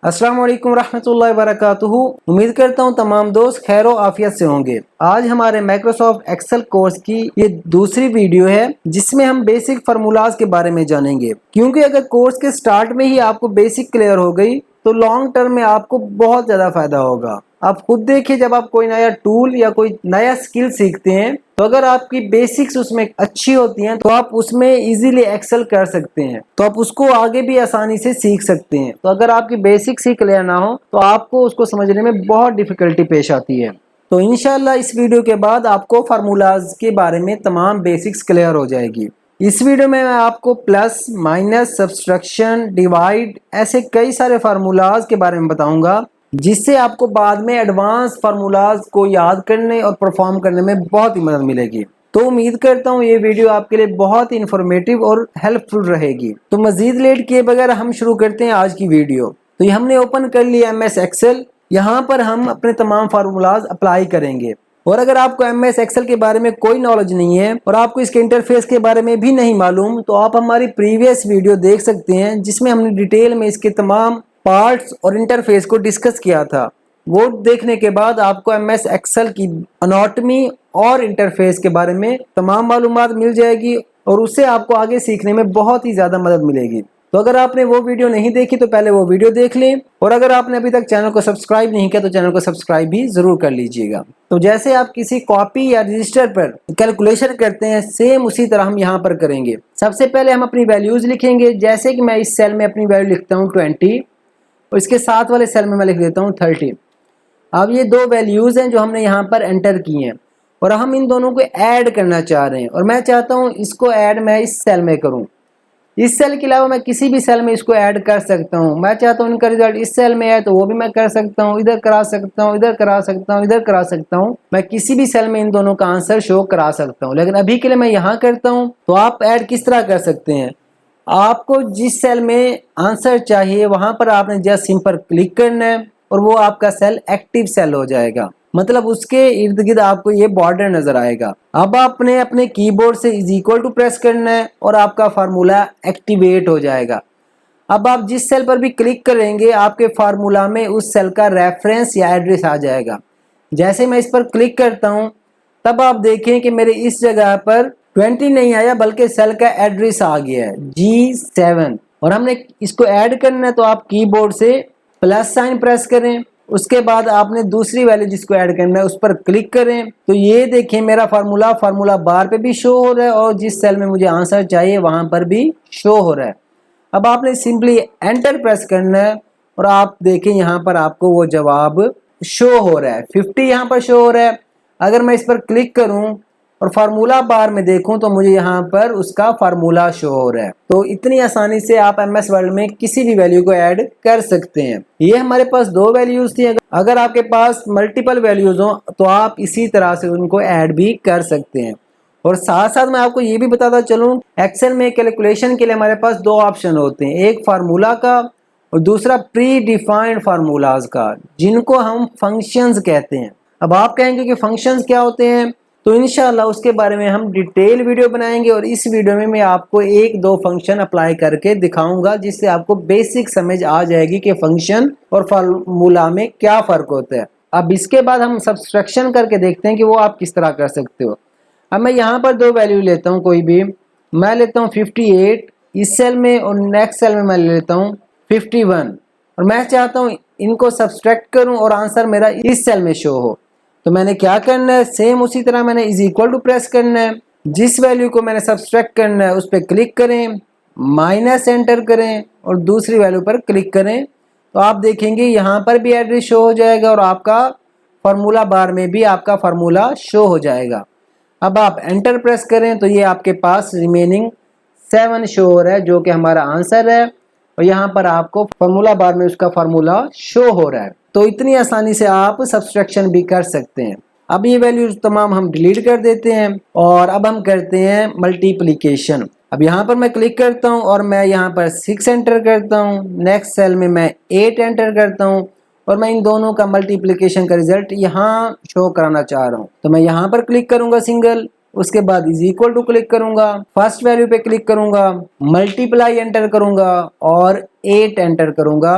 अस्सलाम वालेकुम रहमतुल्लाहि व बरकातुहू। उम्मीद करता हूँ तमाम दोस्त खैर व आफियत से होंगे। आज हमारे माइक्रोसॉफ्ट एक्सेल कोर्स की ये दूसरी वीडियो है जिसमें हम बेसिक फार्मूलाज के बारे में जानेंगे, क्योंकि अगर कोर्स के स्टार्ट में ही आपको बेसिक क्लियर हो गई तो लॉन्ग टर्म में आपको बहुत ज़्यादा फायदा होगा। आप खुद देखिए, जब आप कोई नया टूल या कोई नया स्किल सीखते हैं तो अगर आपकी बेसिक्स उसमें अच्छी होती हैं तो आप उसमें इजीली एक्सेल कर सकते हैं, तो आप उसको आगे भी आसानी से सीख सकते हैं। तो अगर आपकी बेसिक्स ही क्लियर ना हो तो आपको उसको समझने में बहुत डिफिकल्टी पेश आती है। तो इंशाल्लाह इस वीडियो के बाद आपको फार्मूलाज के बारे में तमाम बेसिक्स क्लियर हो जाएगी। इस वीडियो में मैं आपको प्लस, माइनस, सब्सट्रैक्शन, डिवाइड ऐसे कई सारे फार्मूलाज के बारे में बताऊंगा, जिससे आपको बाद में एडवांस फार्मूलाज को याद करने और परफॉर्म करने में बहुत ही मदद मिलेगी। तो उम्मीद करता हूँ ये वीडियो आपके लिए बहुत ही इंफॉर्मेटिव और हेल्पफुल रहेगी। तो मजीद लेट किए बगैर हम शुरू करते हैं आज की वीडियो। तो ये हमने ओपन कर लिया MS एक्सेल। यहाँ पर हम अपने तमाम फार्मूलाज अप्लाई करेंगे। और अगर आपको MS एक्सेल के बारे में कोई नॉलेज नहीं है और आपको इसके इंटरफेस के बारे में भी नहीं मालूम, तो आप हमारी प्रीवियस वीडियो देख सकते हैं जिसमें हमने डिटेल में इसके तमाम पार्ट्स और इंटरफेस को डिस्कस किया था। वो देखने के बाद आपको MS एक्सेल की एनाटॉमी और इंटरफेस के बारे में तमाम मालूमात मिल जाएगी और उससे आपको आगे सीखने में बहुत ही ज़्यादा मदद मिलेगी। तो अगर आपने वो वीडियो नहीं देखी तो पहले वो वीडियो देख लें, और अगर आपने अभी तक चैनल को सब्सक्राइब नहीं किया तो चैनल को सब्सक्राइब भी ज़रूर कर लीजिएगा। तो जैसे आप किसी कॉपी या रजिस्टर पर कैलकुलेशन करते हैं, सेम उसी तरह हम यहाँ पर करेंगे। सबसे पहले हम अपनी वैल्यूज़ लिखेंगे। जैसे कि मैं इस सेल में अपनी वैल्यू लिखता हूँ 20 और इसके साथ वाले सेल में मैं लिख देता हूँ 30। अब ये दो वैल्यूज़ हैं जो हमने यहाँ पर एंटर की हैं और हम इन दोनों को ऐड करना चाह रहे हैं, और मैं चाहता हूँ इसको ऐड मैं इस सेल में करूँ। इस सेल के अलावा मैं किसी भी सेल में इसको ऐड कर सकता हूँ। मैं चाहता हूँ इनका रिजल्ट इस सेल में है तो वो भी मैं कर सकता हूँ, इधर करा सकता हूँ, इधर करा सकता हूँ, इधर करा सकता हूँ। मैं किसी भी सेल में इन दोनों का आंसर शो करा सकता हूँ, लेकिन अभी के लिए मैं यहाँ करता हूँ। तो आप ऐड किस तरह कर सकते हैं, आपको जिस सेल में आंसर चाहिए वहां पर आपने जस्ट सिंपल क्लिक करना है और वो आपका सेल एक्टिव सेल हो जाएगा, मतलब उसके इर्द गिर्द आपको ये बॉर्डर नजर आएगा। अब आपने अपने कीबोर्ड से इज इक्वल टू प्रेस करना है और आपका फार्मूला एक्टिवेट हो जाएगा। अब आप जिस सेल पर भी क्लिक करेंगे आपके फार्मूला में उस सेल का रेफरेंस या एड्रेस आ जाएगा। जैसे मैं इस पर क्लिक करता हूं तब आप देखें कि मेरे इस जगह पर 20 नहीं आया बल्कि सेल का एड्रेस आ गया है G7, और हमने इसको ऐड करना है। तो आप कीबोर्ड से प्लस साइन प्रेस करें, उसके बाद आपने दूसरी वैल्यू जिसको ऐड करना है उस पर क्लिक करें। तो ये देखें मेरा फार्मूला बार पे भी शो हो रहा है और जिस सेल में मुझे आंसर चाहिए वहां पर भी शो हो रहा है। अब आपने सिंपली एंटर प्रेस करना है और आप देखें यहाँ पर आपको वो जवाब शो हो रहा है, 50 यहाँ पर शो हो रहा है। अगर मैं इस पर क्लिक करूं और फार्मूला बार में देखूं तो मुझे यहाँ पर उसका फार्मूला शो हो रहा है। तो इतनी आसानी से आप MS वर्ड में किसी भी वैल्यू को ऐड कर सकते हैं। ये हमारे पास दो वैल्यूज थी। अगर आपके पास मल्टीपल वैल्यूज हो तो आप इसी तरह से उनको ऐड भी कर सकते हैं। और साथ साथ मैं आपको ये भी बताता चलूं, एक्सेल में कैलकुलेशन के लिए हमारे पास दो ऑप्शन होते हैं, एक फार्मूला का और दूसरा प्री डिफाइंड फार्मूलाज का, जिनको हम फंक्शंस कहते हैं। अब आप कहेंगे कि फंक्शंस क्या होते हैं, तो इंशाल्लाह उसके बारे में हम डिटेल वीडियो बनाएंगे और इस वीडियो में मैं आपको एक दो फंक्शन अप्लाई करके दिखाऊंगा जिससे आपको बेसिक समझ आ जाएगी कि फंक्शन और फार्मूला में क्या फ़र्क होता है। अब इसके बाद हम सब्सट्रैक्शन करके देखते हैं कि वो आप किस तरह कर सकते हो। अब मैं यहाँ पर दो वैल्यू लेता हूँ, कोई भी मैं लेता हूँ 58 इस सेल में और नेक्स्ट सेल में मैं लेता हूँ 51, और मैं चाहता हूँ इनको सब्सट्रैक्ट करूँ और आंसर मेरा इस सेल में शो हो। तो मैंने क्या करना है, सेम उसी तरह मैंने इज इक्वल टू प्रेस करना है। जिस वैल्यू को मैंने सब्सट्रैक्ट करना है उस पर क्लिक करें, माइनस एंटर करें और दूसरी वैल्यू पर क्लिक करें। तो आप देखेंगे यहाँ पर भी एड्रेस शो हो जाएगा और आपका फार्मूला बार में भी आपका फार्मूला शो हो जाएगा। अब आप एंटर प्रेस करें तो ये आपके पास रिमेनिंग 7 शो हो रहा है जो कि हमारा आंसर है, और यहाँ पर आपको फार्मूला बार में उसका फार्मूला शो हो रहा है। तो इतनी आसानी से आप सब्सट्रैक्शन भी कर सकते हैं। अब ये वैल्यूज तमाम हम डिलीट कर देते हैं और अब हम करते हैं मल्टीप्लिकेशन। अब यहाँ पर मैं क्लिक करता हूँ और मैं यहाँ पर 6 एंटर करता हूँ, नेक्स्ट सेल में मैं 8 एंटर करता हूँ और मैं इन दोनों का मल्टीप्लिकेशन का रिजल्ट यहाँ शो कराना चाह रहा हूँ। तो मैं यहाँ पर क्लिक करूंगा सिंगल, उसके बाद इज इक्वल टू क्लिक करूंगा, फर्स्ट वैल्यू पे क्लिक करूंगा, मल्टीप्लाई एंटर करूंगा और 8 एंटर करूंगा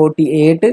48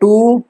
2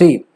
3۔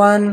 1،